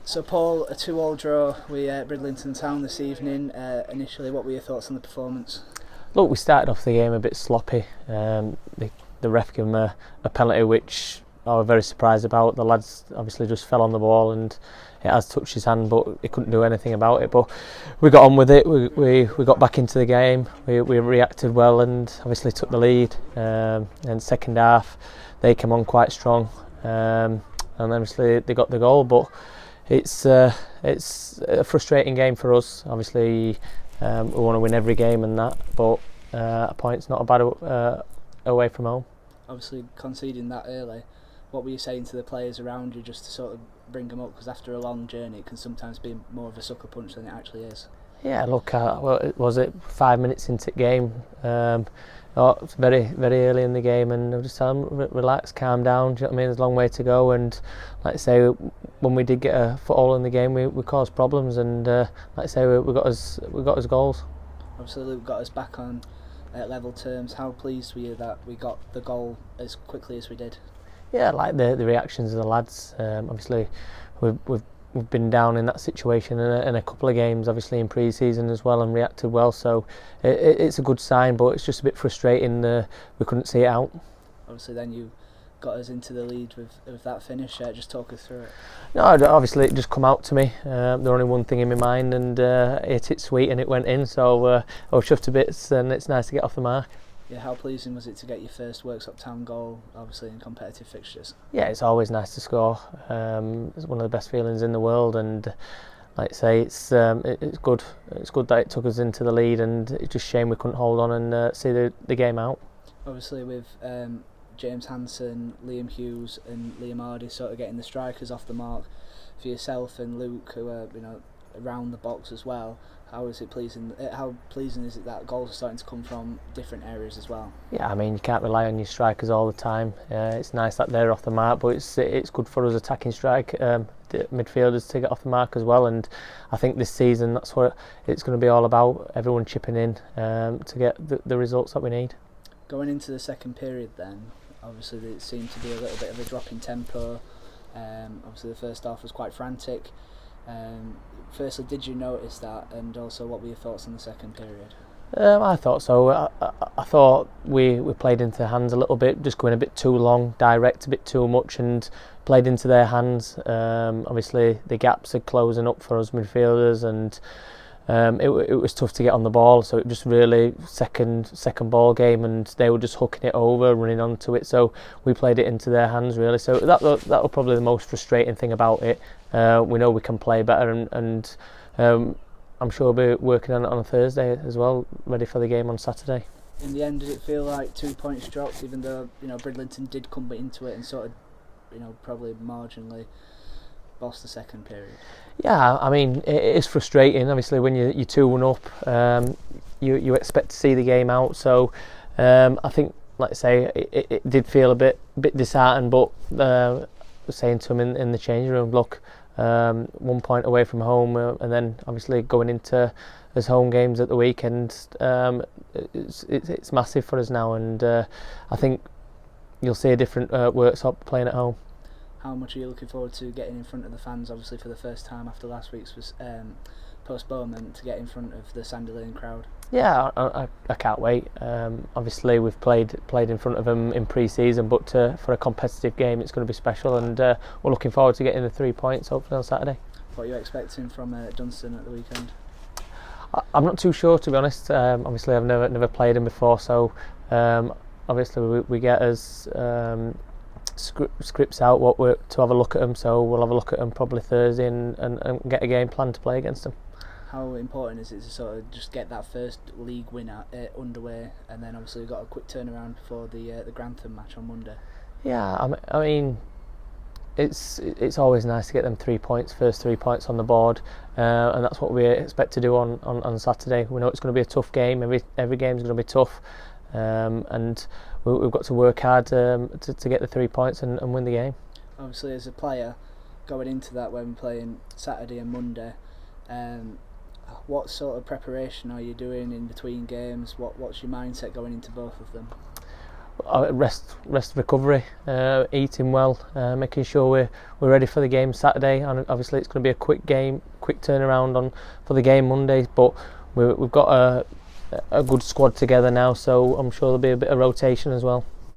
So Paul, a 2-2 draw with Bridlington Town this evening. Initially, what were your thoughts on the performance? Look, we started off the game a bit sloppy. The ref gave them a penalty, which I was very surprised about. The lads obviously just fell on the ball and it has touched his hand, but he couldn't do anything about it. But we got on with it. We got back into the game. We reacted well and obviously took the lead. And second half, they came on quite strong, and obviously they got the goal. But it's a frustrating game for us. Obviously, we want to win every game and that, but a point's not a bad away from home. Obviously, conceding that early, what were you saying to the players around you just to sort of bring them up? Because after a long journey, it can sometimes be more of a sucker punch than it actually is. Yeah, look, was it 5 minutes into the game? It's very, very early in the game, and I just tell them, relax, calm down. Do you know what I mean? There's a long way to go, and like I say, when we did get a foothold in the game, we caused problems, and like I say, we got us goals. Obviously, Luke got us back on level terms. How pleased were you that we got the goal as quickly as we did? Yeah, I like the reactions of the lads. Obviously, we've been down in that situation in a couple of games, obviously in pre-season as well, and reacted well. So it's a good sign, but it's just a bit frustrating. We couldn't see it out. Obviously, then you got us into the lead with that finish. Just talk us through it. No, obviously it just come out to me. There was only one thing in my mind, and it hit sweet and it went in. So I was chuffed to bits, and it's nice to get off the mark. Yeah, how pleasing was it to get your first Worksop Town goal, obviously in competitive fixtures? Yeah, it's always nice to score. It's one of the best feelings in the world, and like I say, it's good. It's good that it took us into the lead, and it's just a shame we couldn't hold on and see the game out. Obviously, with James Hansen, Liam Hughes, and Liam Hardy sort of getting the strikers off the mark for yourself and Luke, who are around the box as well. How is it pleasing? How pleasing is it that goals are starting to come from different areas as well? Yeah, I mean, you can't rely on your strikers all the time. It's nice that they're off the mark, but it's good for us attacking midfielders to get off the mark as well. And I think this season that's what it's going to be all about. Everyone chipping in to get the results that we need. Going into the second period, then obviously it seemed to be a little bit of a drop in tempo. Obviously the first half was quite frantic. Firstly, did you notice that, and also what were your thoughts on the second period? I thought so. I thought we played into their hands a little bit, just going a bit too long, direct, a bit too much, and played into their hands. Obviously, the gaps are closing up for us midfielders, and it was tough to get on the ball. So it just really second ball game, and they were just hooking it over, running onto it. So we played it into their hands really. So that was probably the most frustrating thing about it. We know we can play better, and I'm sure we'll be working on it on a Thursday as well, ready for the game on Saturday. In the end, did it feel like 2 points dropped, even though Bridlington did come into it and sort of probably marginally bossed the second period? Yeah, I mean it is frustrating. Obviously, when you're 2-1 up, you expect to see the game out. So I think, like I say, it did feel a bit disheartened, but saying to him in the changing room, look, 1 point away from home, and then obviously going into as home games at the weekend, it's massive for us now, and I think you'll see a different Worksop playing at home. How much are you looking forward to getting in front of the fans, obviously for the first time after last week's postponement, to get in front of the Sandy Lane crowd? Yeah, I can't wait. Obviously we've played in front of them in pre-season, but for a competitive game it's going to be special, and we're looking forward to getting the 3 points hopefully on Saturday. What are you expecting from Dunstan at the weekend? I'm not too sure, to be honest. Obviously I've never played them before, so obviously we get us scripts out to have a look at them, so we'll have a look at them probably Thursday and get a game plan to play against them. How important is it to sort of just get that first league win underway, and then obviously we've got a quick turnaround before the Grantham match on Monday? Yeah, I mean it's always nice to get them 3 points, first 3 points on the board, and that's what we expect to do on Saturday. We know it's going to be a tough game. Every game is going to be tough, and we've got to work hard to get the 3 points and win the game. Obviously, as a player going into that, when we're playing Saturday and Monday, what sort of preparation are you doing in between games? What's your mindset going into both of them? rest, recovery, eating well, making sure we're ready for the game Saturday. And obviously it's going to be a quick turnaround for the game Monday. But we've got a good squad together now, so I'm sure there'll be a bit of rotation as well.